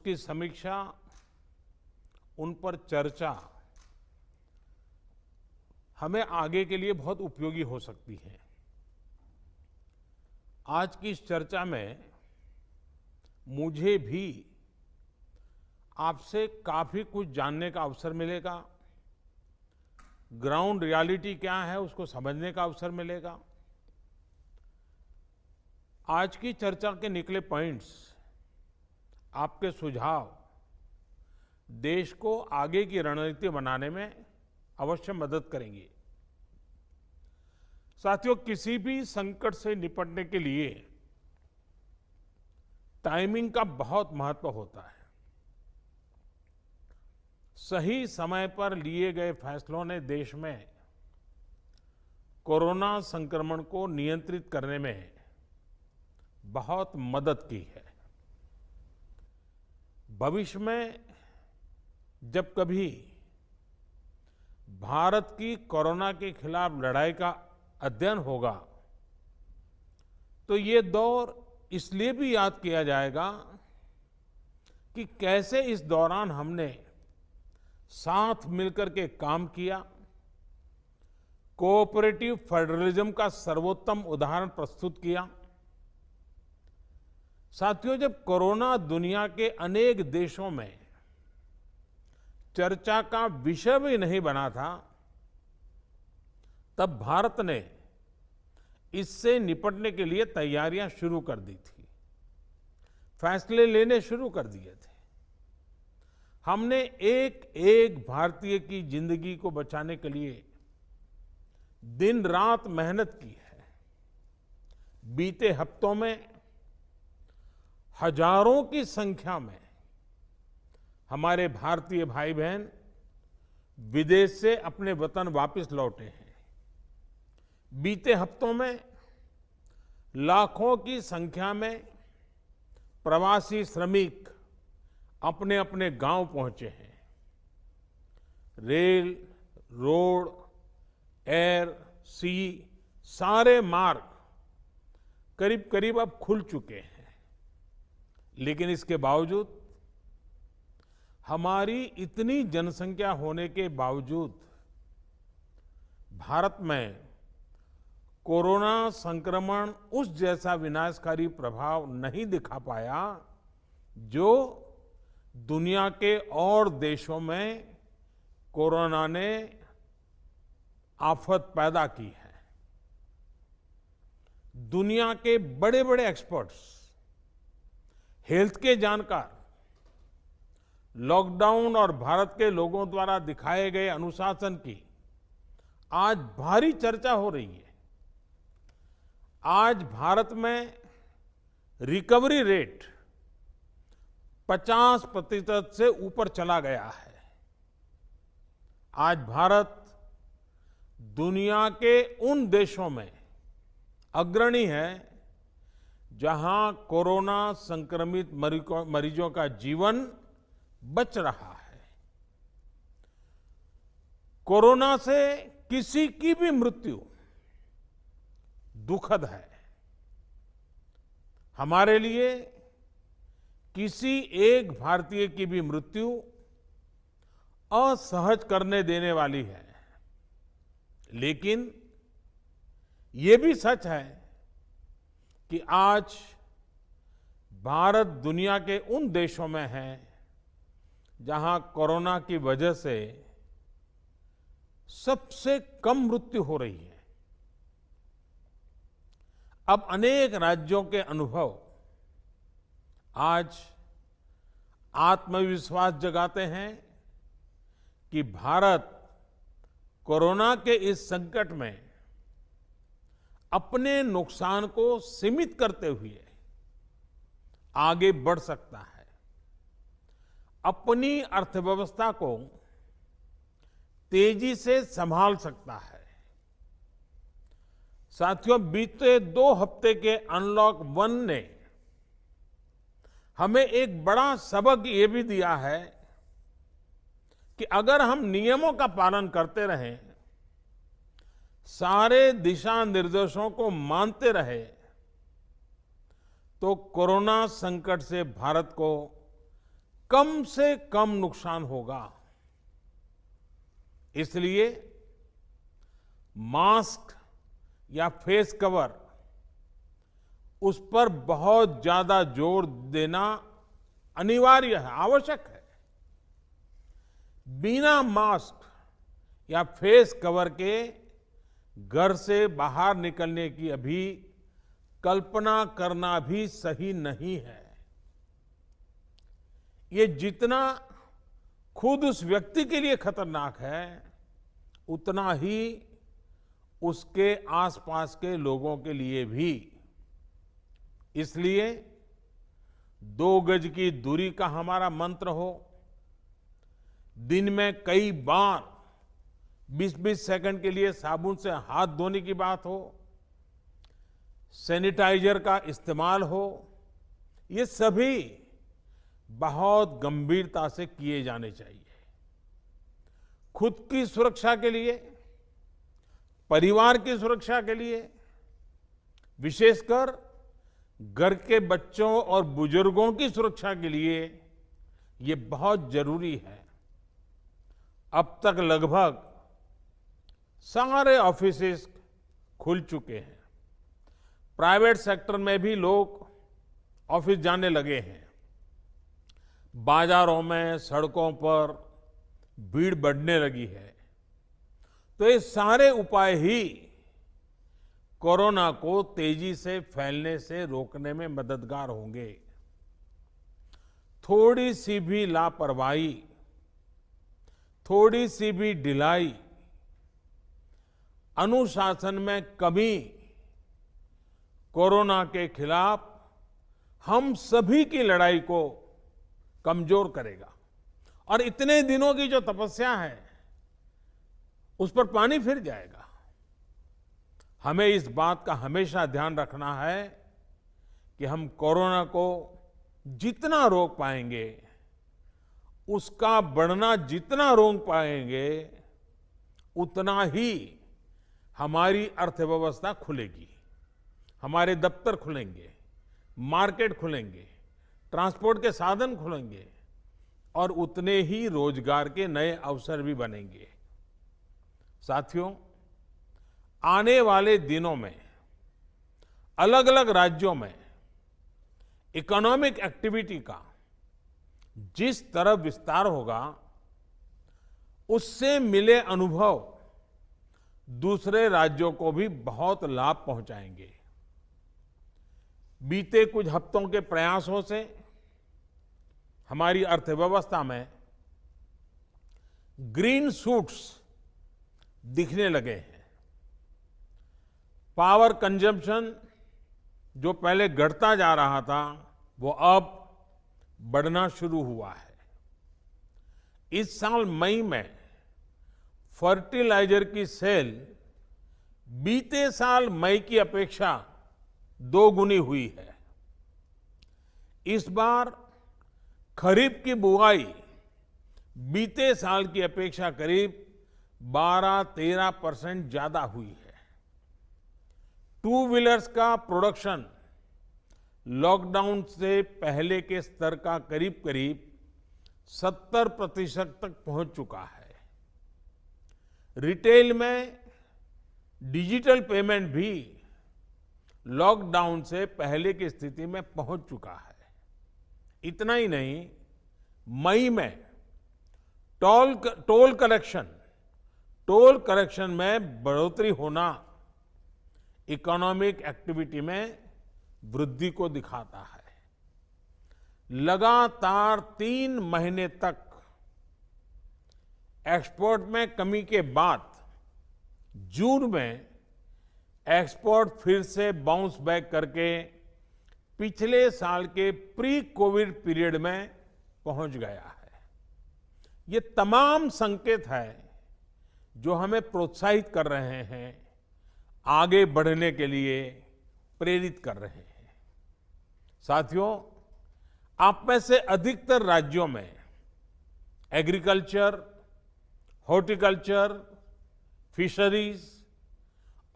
की समीक्षा, उन पर चर्चा हमें आगे के लिए बहुत उपयोगी हो सकती है। आज की इस चर्चा में मुझे भी आपसे काफी कुछ जानने का अवसर मिलेगा। ग्राउंड रियलिटी क्या है उसको समझने का अवसर मिलेगा। आज की चर्चा के निकले पॉइंट्स, आपके सुझाव देश को आगे की रणनीति बनाने में अवश्य मदद करेंगे। साथियों, किसी भी संकट से निपटने के लिए टाइमिंग का बहुत महत्व होता है। सही समय पर लिए गए फैसलों ने देश में कोरोना संक्रमण को नियंत्रित करने में बहुत मदद की है। भविष्य में जब कभी भारत की कोरोना के खिलाफ लड़ाई का अध्ययन होगा तो ये दौर इसलिए भी याद किया जाएगा कि कैसे इस दौरान हमने साथ मिलकर के काम किया। कोऑपरेटिव फेडरलिज्म का सर्वोत्तम उदाहरण प्रस्तुत किया। साथियों, जब कोरोना दुनिया के अनेक देशों में चर्चा का विषय भी नहीं बना था, तब भारत ने इससे निपटने के लिए तैयारियां शुरू कर दी थी, फैसले लेने शुरू कर दिए थे। हमने एक एक भारतीय की जिंदगी को बचाने के लिए दिन रात मेहनत की है। बीते हफ्तों में हजारों की संख्या में हमारे भारतीय भाई बहन विदेश से अपने वतन वापस लौटे हैं। बीते हफ्तों में लाखों की संख्या में प्रवासी श्रमिक अपने अपने गांव पहुंचे हैं। रेल, रोड, एयर, सी सारे मार्ग करीब करीब अब खुल चुके हैं। लेकिन इसके बावजूद, हमारी इतनी जनसंख्या होने के बावजूद भारत में कोरोना संक्रमण उस जैसा विनाशकारी प्रभाव नहीं दिखा पाया जो दुनिया के और देशों में कोरोना ने आफत पैदा की है। दुनिया के बड़े बड़े एक्सपर्ट्स, हेल्थ के जानकार, लॉकडाउन और भारत के लोगों द्वारा दिखाए गए अनुशासन की आज भारी चर्चा हो रही है। आज भारत में रिकवरी रेट 50% से ऊपर चला गया है। आज भारत दुनिया के उन देशों में अग्रणी है जहां कोरोना संक्रमित मरीजों का जीवन बच रहा है। कोरोना से किसी की भी मृत्यु दुखद है। हमारे लिए किसी एक भारतीय की भी मृत्यु असहज करने देने वाली है। लेकिन ये भी सच है कि आज भारत दुनिया के उन देशों में है जहां कोरोना की वजह से सबसे कम मृत्यु हो रही है। अब अनेक राज्यों के अनुभव आज आत्मविश्वास जगाते हैं कि भारत कोरोना के इस संकट में अपने नुकसान को सीमित करते हुए आगे बढ़ सकता है, अपनी अर्थव्यवस्था को तेजी से संभाल सकता है। साथियों, बीते 2 हफ्ते के अनलॉक 1 ने हमें एक बड़ा सबक ये भी दिया है कि अगर हम नियमों का पालन करते रहें, सारे दिशा निर्देशों को मानते रहे, तो कोरोना संकट से भारत को कम से कम नुकसान होगा। इसलिए मास्क या फेस कवर, उस पर बहुत ज्यादा जोर देना अनिवार्य है, आवश्यक है। बिना मास्क या फेस कवर के घर से बाहर निकलने की अभी कल्पना करना भी सही नहीं है। ये जितना खुद उस व्यक्ति के लिए खतरनाक है, उतना ही उसके आसपास के लोगों के लिए भी। इसलिए 2 गज की दूरी का हमारा मंत्र हो, दिन में कई बार 20-20 सेकंड के लिए साबुन से हाथ धोने की बात हो, सैनिटाइजर का इस्तेमाल हो, ये सभी बहुत गंभीरता से किए जाने चाहिए। खुद की सुरक्षा के लिए, परिवार की सुरक्षा के लिए, विशेषकर घर के बच्चों और बुजुर्गों की सुरक्षा के लिए ये बहुत जरूरी है। अब तक लगभग सारे ऑफिसेस खुल चुके हैं। प्राइवेट सेक्टर में भी लोग ऑफिस जाने लगे हैं। बाजारों में, सड़कों पर भीड़ बढ़ने लगी है। तो ये सारे उपाय ही कोरोना को तेजी से फैलने से रोकने में मददगार होंगे। थोड़ी सी भी लापरवाही, थोड़ी सी भी ढिलाई, अनुशासन में कमी कोरोना के खिलाफ हम सभी की लड़ाई को कमजोर करेगा। और इतने दिनों की जो तपस्या है, उस पर पानी फिर जाएगा। हमें इस बात का हमेशा ध्यान रखना है कि हम कोरोना को जितना रोक पाएंगे, उसका बढ़ना जितना रोक पाएंगे, उतना ही हमारी अर्थव्यवस्था खुलेगी, हमारे दफ्तर खुलेंगे, मार्केट खुलेंगे, ट्रांसपोर्ट के साधन खुलेंगे और उतने ही रोजगार के नए अवसर भी बनेंगे। साथियों, आने वाले दिनों में अलग अलग राज्यों में इकोनॉमिक एक्टिविटी का जिस तरह विस्तार होगा, उससे मिले अनुभव दूसरे राज्यों को भी बहुत लाभ पहुंचाएंगे। बीते कुछ हफ्तों के प्रयासों से हमारी अर्थव्यवस्था में ग्रीन शूट्स दिखने लगे हैं। पावर कंजम्पशन जो पहले घटता जा रहा था, वो अब बढ़ना शुरू हुआ है। इस साल मई में फर्टिलाइजर की सेल बीते साल मई की अपेक्षा 2 गुनी हुई है। इस बार खरीफ की बुआई बीते साल की अपेक्षा करीब 12-13% ज्यादा हुई है। 2 व्हीलर्स का प्रोडक्शन लॉकडाउन से पहले के स्तर का करीब करीब 70% तक पहुंच चुका है। रिटेल में डिजिटल पेमेंट भी लॉकडाउन से पहले की स्थिति में पहुंच चुका है। इतना ही नहीं, मई में टोल कलेक्शन में बढ़ोतरी होना इकोनॉमिक एक्टिविटी में वृद्धि को दिखाता है। लगातार 3 महीने तक एक्सपोर्ट में कमी के बाद जून में एक्सपोर्ट फिर से बाउंस बैक करके पिछले साल के प्री कोविड पीरियड में पहुंच गया है। ये तमाम संकेत है जो हमें प्रोत्साहित कर रहे हैं, आगे बढ़ने के लिए प्रेरित कर रहे हैं। साथियों, आप में से अधिकतर राज्यों में एग्रीकल्चर, हॉर्टिकल्चर, फिशरीज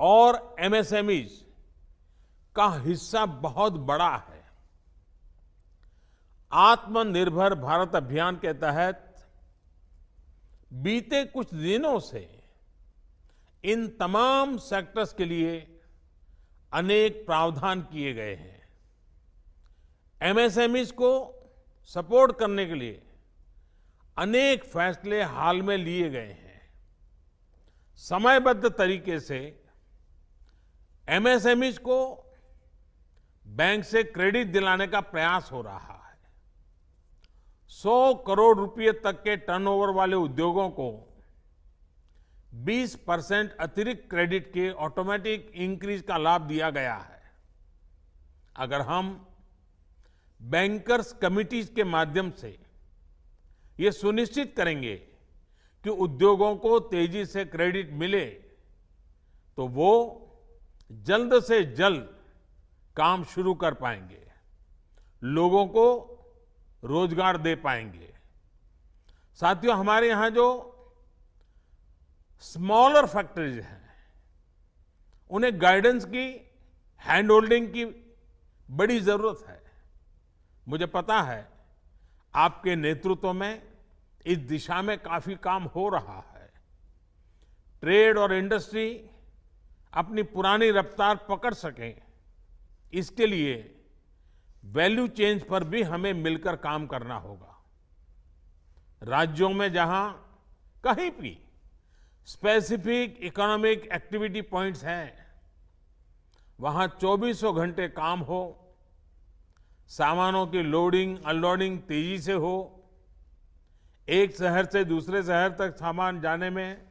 और एमएसएमईज का हिस्सा बहुत बड़ा है। आत्मनिर्भर भारत अभियान के तहत बीते कुछ दिनों से इन तमाम सेक्टर्स के लिए अनेक प्रावधान किए गए हैं। एमएसएमईज को सपोर्ट करने के लिए अनेक फैसले हाल में लिए गए हैं। समयबद्ध तरीके से एमएसएमईज को बैंक से क्रेडिट दिलाने का प्रयास हो रहा है। 100 करोड़ रुपए तक के टर्नओवर वाले उद्योगों को 20% अतिरिक्त क्रेडिट के ऑटोमेटिक इंक्रीज का लाभ दिया गया है। अगर हम बैंकर्स कमिटीज के माध्यम से ये सुनिश्चित करेंगे कि उद्योगों को तेजी से क्रेडिट मिले तो वो जल्द से जल्द काम शुरू कर पाएंगे, लोगों को रोजगार दे पाएंगे। साथियों, हमारे यहां जो स्मॉलर फैक्ट्रीज हैं, उन्हें गाइडेंस की, हैंड होल्डिंग की बड़ी जरूरत है। मुझे पता है आपके नेतृत्व में इस दिशा में काफी काम हो रहा है। ट्रेड और इंडस्ट्री अपनी पुरानी रफ्तार पकड़ सकें, इसके लिए वैल्यू चेन्स पर भी हमें मिलकर काम करना होगा। राज्यों में जहां कहीं भी स्पेसिफिक इकोनॉमिक एक्टिविटी पॉइंट्स हैं, वहां 24 घंटे काम हो, सामानों की लोडिंग अनलोडिंग तेजी से हो, एक शहर से दूसरे शहर तक सामान जाने में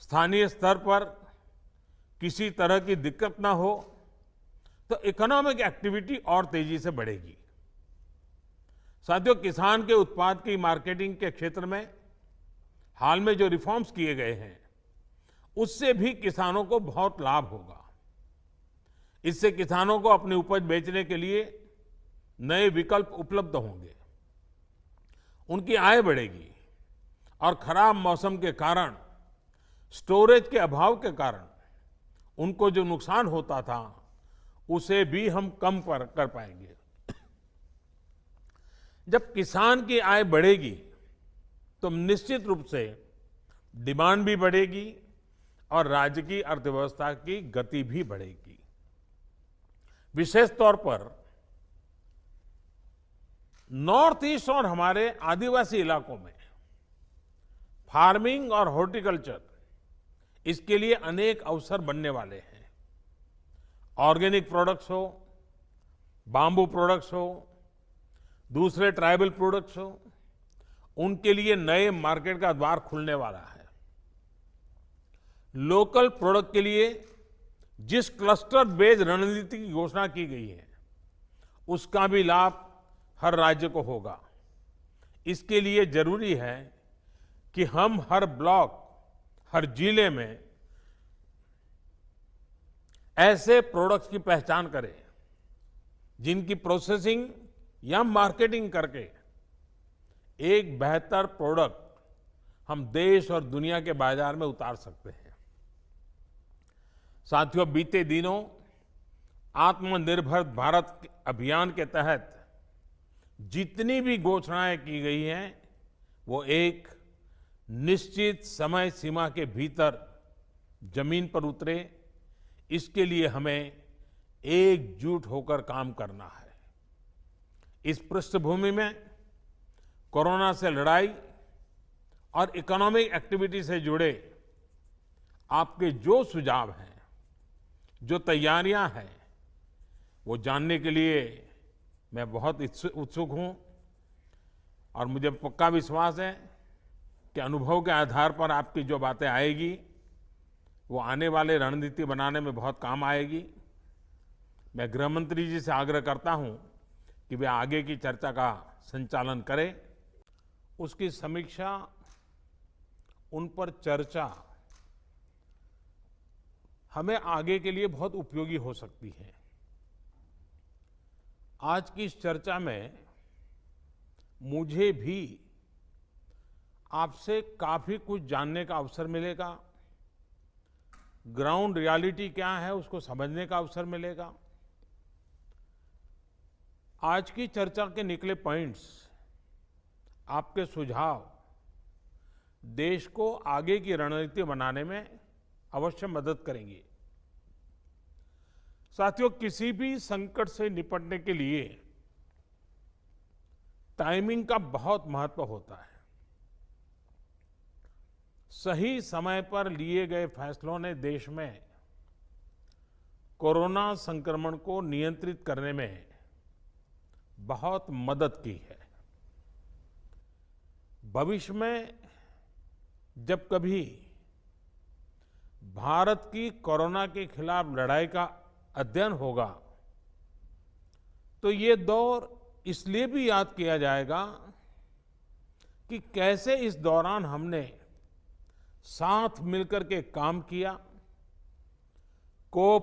स्थानीय स्तर पर किसी तरह की दिक्कत ना हो, तो इकोनॉमिक एक्टिविटी और तेजी से बढ़ेगी। साथियों, किसान के उत्पाद की मार्केटिंग के क्षेत्र में हाल में जो रिफॉर्म्स किए गए हैं, उससे भी किसानों को बहुत लाभ होगा। इससे किसानों को अपनी उपज बेचने के लिए नए विकल्प उपलब्ध होंगे, उनकी आय बढ़ेगी और खराब मौसम के कारण, स्टोरेज के अभाव के कारण उनको जो नुकसान होता था, उसे भी हम कम कर पाएंगे। जब किसान की आय बढ़ेगी तो निश्चित रूप से डिमांड भी बढ़ेगी और राज्य की अर्थव्यवस्था की गति भी बढ़ेगी। विशेष तौर पर नॉर्थ ईस्ट और हमारे आदिवासी इलाकों में फार्मिंग और हॉर्टिकल्चर, इसके लिए अनेक अवसर बनने वाले हैं। ऑर्गेनिक प्रोडक्ट्स हो, बाम्बू प्रोडक्ट्स हो, दूसरे ट्राइबल प्रोडक्ट्स हो, उनके लिए नए मार्केट का द्वार खुलने वाला है। लोकल प्रोडक्ट के लिए जिस क्लस्टर बेस्ड रणनीति की घोषणा की गई है, उसका भी लाभ हर राज्य को होगा। इसके लिए जरूरी है कि हम हर ब्लॉक, हर जिले में ऐसे प्रोडक्ट्स की पहचान करें जिनकी प्रोसेसिंग या मार्केटिंग करके एक बेहतर प्रोडक्ट हम देश और दुनिया के बाजार में उतार सकते हैं। साथियों, बीते दिनों आत्मनिर्भर भारत अभियान के तहत जितनी भी घोषणाएं की गई हैं, वो एक निश्चित समय सीमा के भीतर जमीन पर उतरे, इसके लिए हमें एकजुट होकर काम करना है। इस पृष्ठभूमि में कोरोना से लड़ाई और इकोनॉमिक एक्टिविटी से जुड़े आपके जो सुझाव हैं, जो तैयारियां हैं, वो जानने के लिए मैं बहुत उत्सुक हूं और मुझे पक्का विश्वास है कि अनुभव के आधार पर आपकी जो बातें आएगी, वो आने वाले रणनीति बनाने में बहुत काम आएगी। मैं गृह मंत्री जी से आग्रह करता हूं कि वे आगे की चर्चा का संचालन करें, उसकी समीक्षा, उन पर चर्चा हमें आगे के लिए बहुत उपयोगी हो सकती है। आज की इस चर्चा में मुझे भी आपसे काफी कुछ जानने का अवसर मिलेगा, ग्राउंड रियलिटी क्या है उसको समझने का अवसर मिलेगा। आज की चर्चा के निकले पॉइंट्स, आपके सुझाव देश को आगे की रणनीति बनाने में अवश्य मदद करेंगे। साथियों, किसी भी संकट से निपटने के लिए टाइमिंग का बहुत महत्व होता है। सही समय पर लिए गए फैसलों ने देश में कोरोना संक्रमण को नियंत्रित करने में बहुत मदद की है। भविष्य में जब कभी भारत की कोरोना के खिलाफ लड़ाई का अध्ययन होगा, तो ये दौर इसलिए भी याद किया जाएगा कि कैसे इस दौरान हमने साथ मिलकर के काम किया, कोऑपरेट